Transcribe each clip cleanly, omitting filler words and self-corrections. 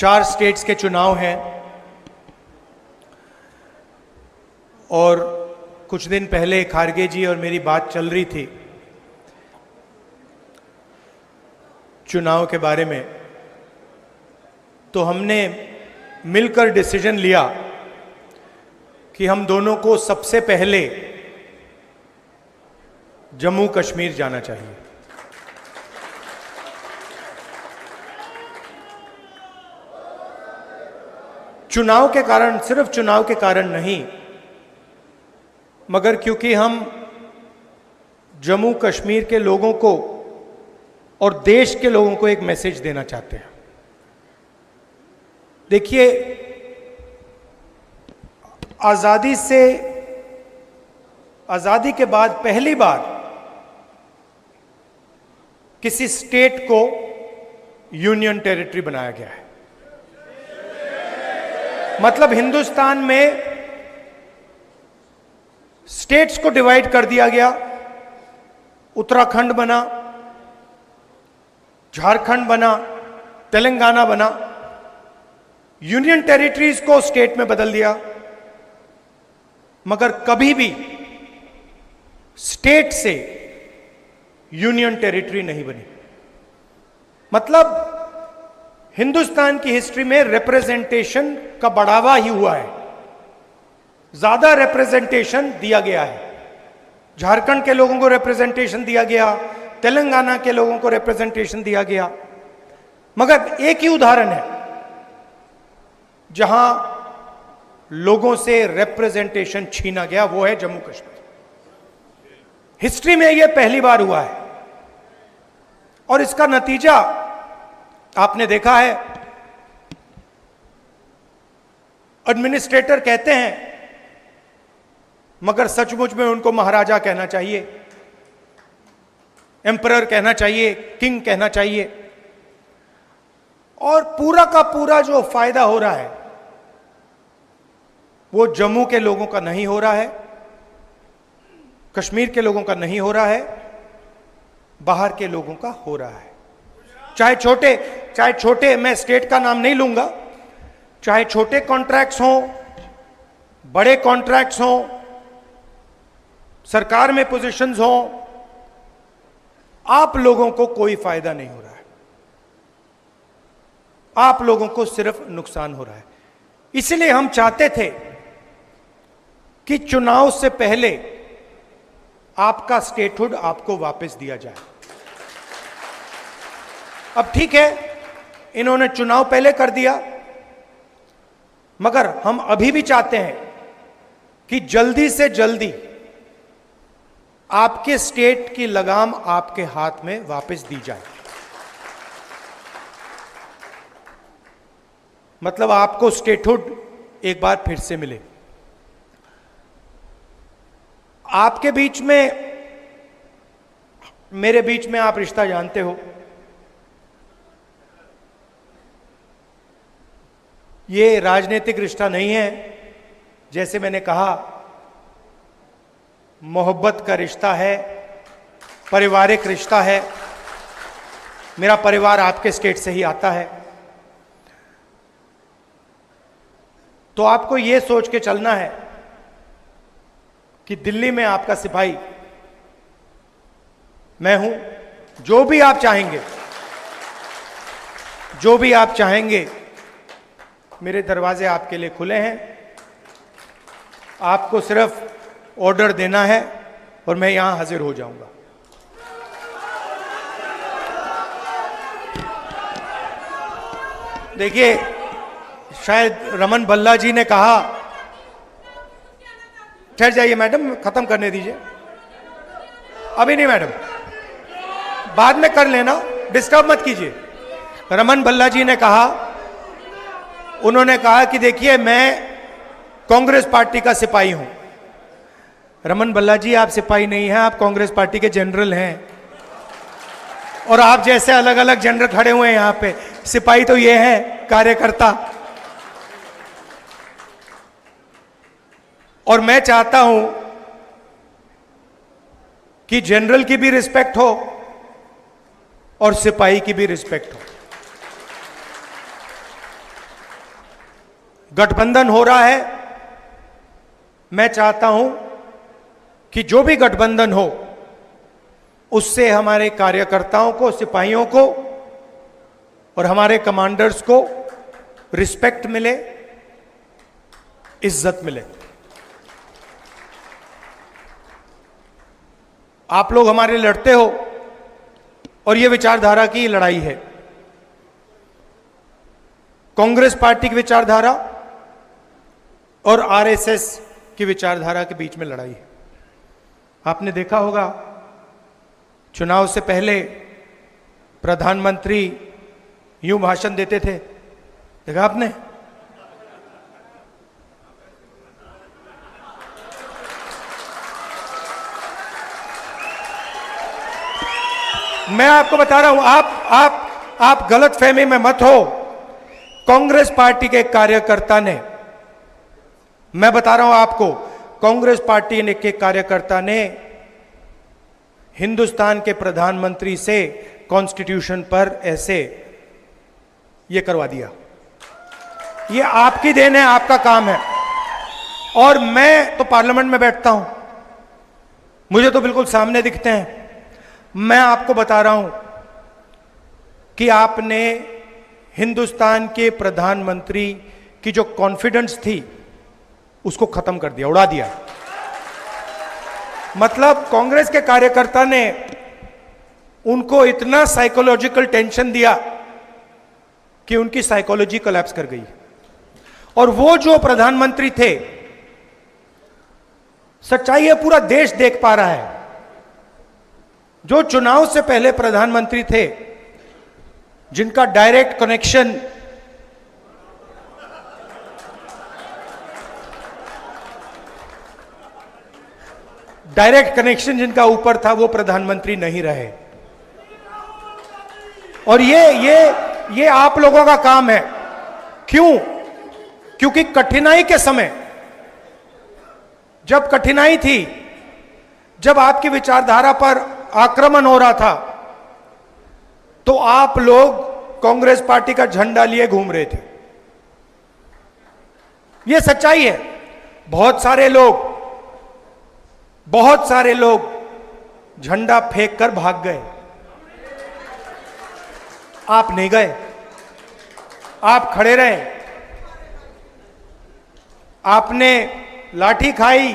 4 states के चुनाव हैं और कुछ दिन पहले खारगे जी और मेरी बात चल रही थी चुनाव के बारे में, तो हमने मिलकर डिसीजन लिया कि हम दोनों को सबसे पहले जम्मू कश्मीर जाना चाहिए। चुनाव के कारण, सिर्फ चुनाव के कारण नहीं, मगर क्योंकि हम जम्मू कश्मीर के लोगों को और देश के लोगों को एक मैसेज देना चाहते हैं। देखिए, आजादी के बाद पहली बार किसी स्टेट को यूनियन टेरिटरी बनाया गया है। मतलब हिंदुस्तान में स्टेट्स को डिवाइड कर दिया गया। उत्तराखंड बना, झारखंड बना, तेलंगाना बना, यूनियन टेरिटरीज को स्टेट में बदल दिया, मगर कभी भी स्टेट से यूनियन टेरिटरी नहीं बनी। मतलब हिंदुस्तान की हिस्ट्री में रिप्रेजेंटेशन का बढ़ावा ही हुआ है, ज्यादा रिप्रेजेंटेशन दिया गया है। झारखंड के लोगों को रिप्रेजेंटेशन दिया गया, तेलंगाना के लोगों को रिप्रेजेंटेशन दिया गया, मगर एक ही उदाहरण है जहां लोगों से रिप्रेजेंटेशन छीना गया, वो है जम्मू कश्मीर। हिस्ट्री में यह पहली बार हुआ है और इसका नतीजा आपने देखा है। एडमिनिस्ट्रेटर कहते हैं, मगर सचमुच में उनको महाराजा कहना चाहिए, एम्परर कहना चाहिए, किंग कहना चाहिए। और पूरा का पूरा जो फायदा हो रहा है वो जम्मू के लोगों का नहीं हो रहा है, कश्मीर के लोगों का नहीं हो रहा है, बाहर के लोगों का हो रहा है। चाहे छोटे, मैं स्टेट का नाम नहीं लूंगा, चाहे छोटे कॉन्ट्रैक्ट्स हों, बड़े कॉन्ट्रैक्ट्स हों, सरकार में पोजीशंस हों, आप लोगों को कोई फायदा नहीं हो रहा है, आप लोगों को सिर्फ नुकसान हो रहा है। इसलिए हम चाहते थे कि चुनाव से पहले आपका स्टेटहुड आपको वापस दिया जाए। अब ठीक है, इन्होंने चुनाव पहले कर दिया, मगर हम अभी भी चाहते हैं कि जल्दी से जल्दी आपके स्टेट की लगाम आपके हाथ में वापस दी जाए। मतलब आपको स्टेटहुड एक बार फिर से मिले। आपके बीच में, मेरे बीच में आप रिश्ता जानते हो, ये राजनीतिक रिश्ता नहीं है। जैसे मैंने कहा, मोहब्बत का रिश्ता है, पारिवारिक रिश्ता है। मेरा परिवार आपके स्टेट से ही आता है, तो आपको यह सोच के चलना है कि दिल्ली में आपका सिपाही मैं हूं। जो भी आप चाहेंगे, मेरे दरवाजे आपके लिए खुले हैं। आपको सिर्फ ऑर्डर देना है और मैं यहां हाजिर हो जाऊंगा। देखिए, शायद रमन भल्ला जी ने कहा, ठहर जाइए मैडम, खत्म करने दीजिए। अभी नहीं मैडम, बाद में कर लेना, डिस्टर्ब मत कीजिए। रमन भल्ला जी ने कहा, उन्होंने कहा कि देखिए, मैं कांग्रेस पार्टी का सिपाही हूं। रमन भल्ला जी, आप सिपाही नहीं हैं, आप कांग्रेस पार्टी के जनरल हैं। और आप जैसे अलग अलग जनरल खड़े हुए हैं यहां पे। सिपाही तो ये है, कार्यकर्ता। और मैं चाहता हूं कि जनरल की भी रिस्पेक्ट हो और सिपाही की भी रिस्पेक्ट हो। गठबंधन हो रहा है, मैं चाहता हूं कि जो भी गठबंधन हो उससे हमारे कार्यकर्ताओं को, सिपाहियों को और हमारे कमांडर्स को रिस्पेक्ट मिले, इज्जत मिले। आप लोग हमारे लड़ते हो और यह विचारधारा की लड़ाई है। कांग्रेस पार्टी की विचारधारा और आरएसएस की विचारधारा के बीच में लड़ाई है। आपने देखा होगा चुनाव से पहले प्रधानमंत्री यूं भाषण देते थे, देखा आपने? मैं आपको बता रहा हूं, आप गलत फहमी में मत हो। कांग्रेस पार्टी के कार्यकर्ता ने, मैं बता रहा हूं आपको, कांग्रेस पार्टी के कार्यकर्ता ने हिंदुस्तान के प्रधानमंत्री से कॉन्स्टिट्यूशन पर ऐसे ये करवा दिया। ये आपकी देन है, आपका काम है। और मैं तो पार्लियामेंट में बैठता हूं, मुझे तो बिल्कुल सामने दिखते हैं। मैं आपको बता रहा हूं कि आपने हिंदुस्तान के प्रधानमंत्री की जो कॉन्फिडेंस थी उसको खत्म कर दिया, उड़ा दिया। मतलब कांग्रेस के कार्यकर्ता ने उनको इतना साइकोलॉजिकल टेंशन दिया कि उनकी साइकोलॉजी कोलैप्स कर गई। और वो जो प्रधानमंत्री थे, सच्चाई है पूरा देश देख पा रहा है, जो चुनाव से पहले प्रधानमंत्री थे, जिनका डायरेक्ट कनेक्शन जिनका ऊपर था, वो प्रधानमंत्री नहीं रहे। और ये आप लोगों का काम है। क्यों? क्योंकि कठिनाई के समय, जब कठिनाई थी, जब आपकी विचारधारा पर आक्रमण हो रहा था, तो आप लोग कांग्रेस पार्टी का झंडा लिए घूम रहे थे। यह सच्चाई है। बहुत सारे लोग झंडा फेंक कर भाग गए। आप नहीं गए, आप खड़े रहे। आपने लाठी खाई,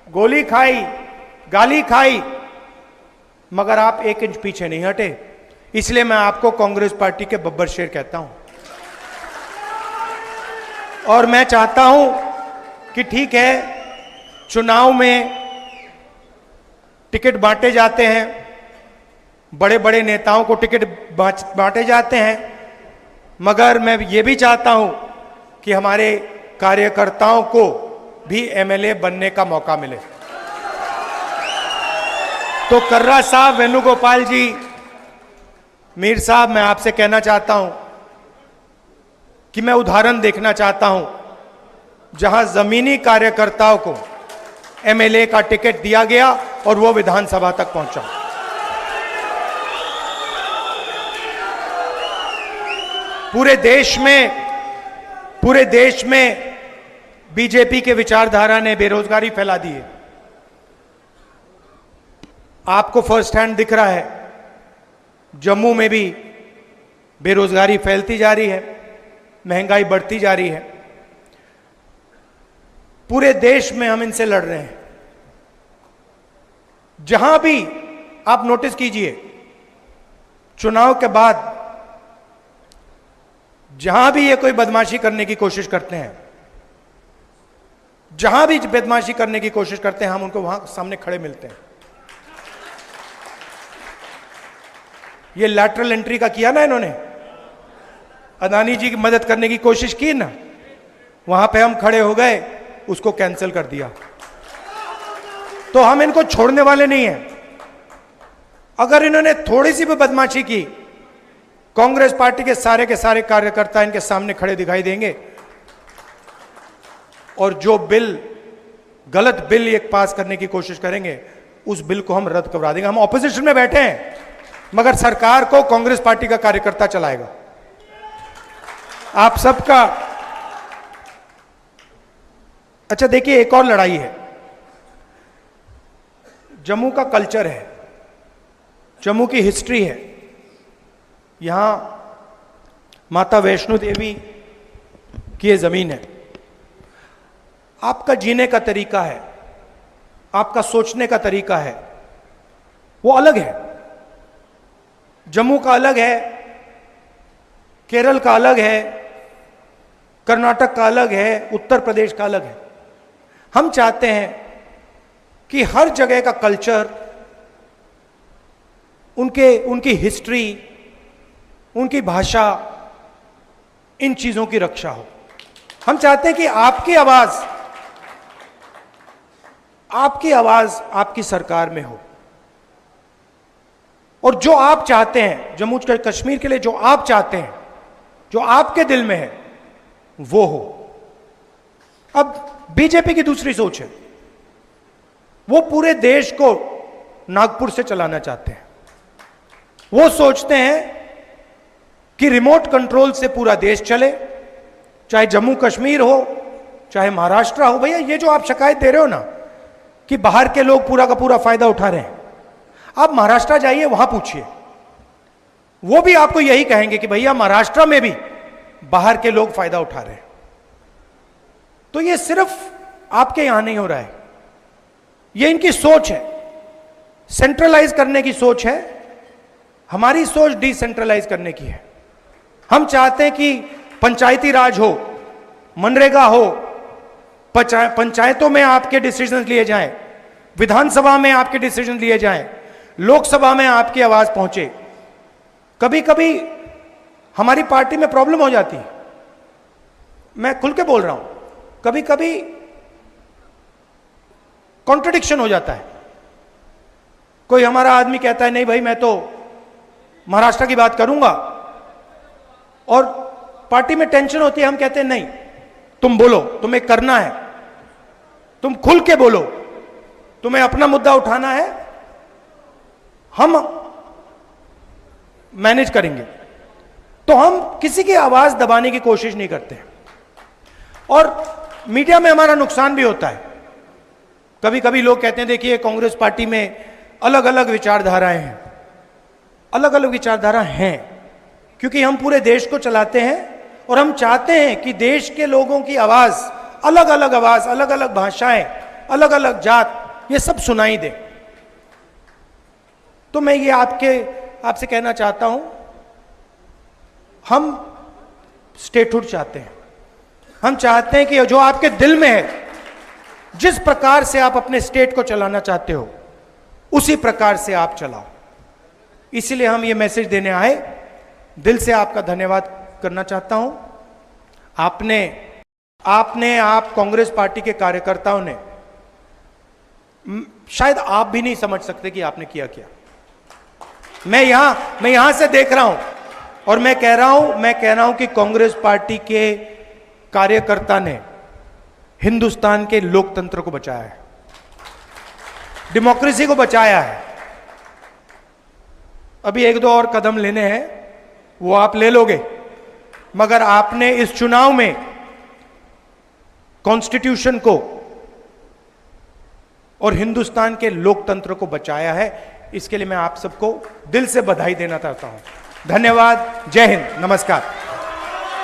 गोली खाई, गाली खाई, मगर आप 1 इंच पीछे नहीं हटे। इसलिए मैं आपको कांग्रेस पार्टी के बब्बर शेर कहता हूं। और मैं चाहता हूं कि ठीक है, चुनाव में टिकट बांटे जाते हैं, बड़े बड़े नेताओं को टिकट बांटे जाते हैं, मगर मैं ये भी चाहता हूं कि हमारे कार्यकर्ताओं को भी एमएलए बनने का मौका मिले। तो कर्रा साहब, वेणुगोपाल जी, मीर साहब, मैं आपसे कहना चाहता हूं कि मैं उदाहरण देखना चाहता हूं जहां जमीनी कार्यकर्ताओं को एमएलए का टिकट दिया गया और वो विधानसभा तक पहुंचा। पूरे देश में बीजेपी के विचारधारा ने बेरोजगारी फैला दी है। आपको फर्स्ट हैंड दिख रहा है, जम्मू में भी बेरोजगारी फैलती जा रही है, महंगाई बढ़ती जा रही है। पूरे देश में हम इनसे लड़ रहे हैं। जहां भी आप नोटिस कीजिए, चुनाव के बाद जहां भी ये कोई बदमाशी करने की कोशिश करते हैं, जहां भी बदमाशी करने की कोशिश करते हैं, हम उनको वहां सामने खड़े मिलते हैं। ये लैटरल एंट्री का किया ना इन्होंने, अदानी जी की मदद करने की कोशिश की ना, वहां पे हम खड़े हो गए, उसको कैंसिल कर दिया। तो हम इनको छोड़ने वाले नहीं हैं। अगर इन्होंने थोड़ी सी भी बदमाशी की, कांग्रेस पार्टी के सारे कार्यकर्ता इनके सामने खड़े दिखाई देंगे और जो गलत बिल एक पास करने की कोशिश करेंगे, उस बिल को हम रद्द करवा देंगे। हम ऑपोजिशन में बैठे हैं, मगर सरकार को कांग्रेस पार्टी का कार्यकर्ता चलाएगा। अच्छा देखिए, एक और लड़ाई है। जम्मू का कल्चर है, जम्मू की हिस्ट्री है। यहां माता वैष्णो देवी की ये जमीन है। आपका जीने का तरीका है, आपका सोचने का तरीका है, वो अलग है। जम्मू का अलग है, केरल का अलग है, कर्नाटक का अलग है, उत्तर प्रदेश का अलग है। हम चाहते हैं कि हर जगह का कल्चर, उनकी हिस्ट्री, उनकी भाषा, इन चीजों की रक्षा हो। हम चाहते हैं कि आपकी आवाज आपकी सरकार में हो, और जो आप चाहते हैं जम्मू कश्मीर के लिए, जो आप चाहते हैं, जो आपके दिल में है, वो हो। अब बीजेपी की दूसरी सोच है, वो पूरे देश को नागपुर से चलाना चाहते हैं। वो सोचते हैं कि रिमोट कंट्रोल से पूरा देश चले, चाहे जम्मू कश्मीर हो, चाहे महाराष्ट्र हो। भैया, ये जो आप शिकायत दे रहे हो ना कि बाहर के लोग पूरा का पूरा फायदा उठा रहे हैं, आप महाराष्ट्र जाइए, वहां पूछिए, वो भी आपको यही कहेंगे कि भैया महाराष्ट्र में भी बाहर के लोग फायदा उठा रहे हैं। तो ये सिर्फ आपके यहां नहीं हो रहा है, ये इनकी सोच है, सेंट्रलाइज करने की सोच है। हमारी सोच डिसेंट्रलाइज करने की है। हम चाहते हैं कि पंचायती राज हो, मनरेगा हो, पंचायतों में आपके डिसीजन लिए जाएं, विधानसभा में आपके डिसीजन लिए जाएं, लोकसभा में आपकी आवाज पहुंचे। कभी कभी हमारी पार्टी में प्रॉब्लम हो जाती है, मैं खुल के बोल रहा हूं, कभी कभी कॉन्ट्रडिक्शन हो जाता है। कोई हमारा आदमी कहता है नहीं भाई मैं तो महाराष्ट्र की बात करूंगा, और पार्टी में टेंशन होती है, हम कहते हैं नहीं तुम बोलो, तुम्हें करना है, तुम खुल के बोलो, तुम्हें अपना मुद्दा उठाना है, हम मैनेज करेंगे। तो हम किसी की आवाज दबाने की कोशिश नहीं करते। और मीडिया में हमारा नुकसान भी होता है। कभी कभी लोग कहते हैं देखिए कांग्रेस पार्टी में अलग अलग विचारधाराएं हैं। अलग अलग विचारधारा हैं क्योंकि हम पूरे देश को चलाते हैं और हम चाहते हैं कि देश के लोगों की आवाज, अलग अलग भाषाएं, अलग अलग जात, ये सब सुनाई दे। तो मैं ये आपसे कहना चाहता हूं, हम स्टेटहुड चाहते हैं। हम चाहते हैं कि जो आपके दिल में है, जिस प्रकार से आप अपने स्टेट को चलाना चाहते हो, उसी प्रकार से आप चलाओ। इसीलिए हम ये मैसेज देने आए। दिल से आपका धन्यवाद करना चाहता हूं। आप कांग्रेस पार्टी के कार्यकर्ताओं ने, शायद आप भी नहीं समझ सकते कि आपने किया क्या। मैं यहां से देख रहा हूं और मैं कह रहा हूं कि कांग्रेस पार्टी के कार्यकर्ता ने हिंदुस्तान के लोकतंत्र को बचाया है, डेमोक्रेसी को बचाया है। अभी एक दो और कदम लेने हैं, वो आप ले लोगे, मगर आपने इस चुनाव में कॉन्स्टिट्यूशन को और हिंदुस्तान के लोकतंत्र को बचाया है। इसके लिए मैं आप सबको दिल से बधाई देना चाहता हूं। धन्यवाद। जय हिंद। नमस्कार।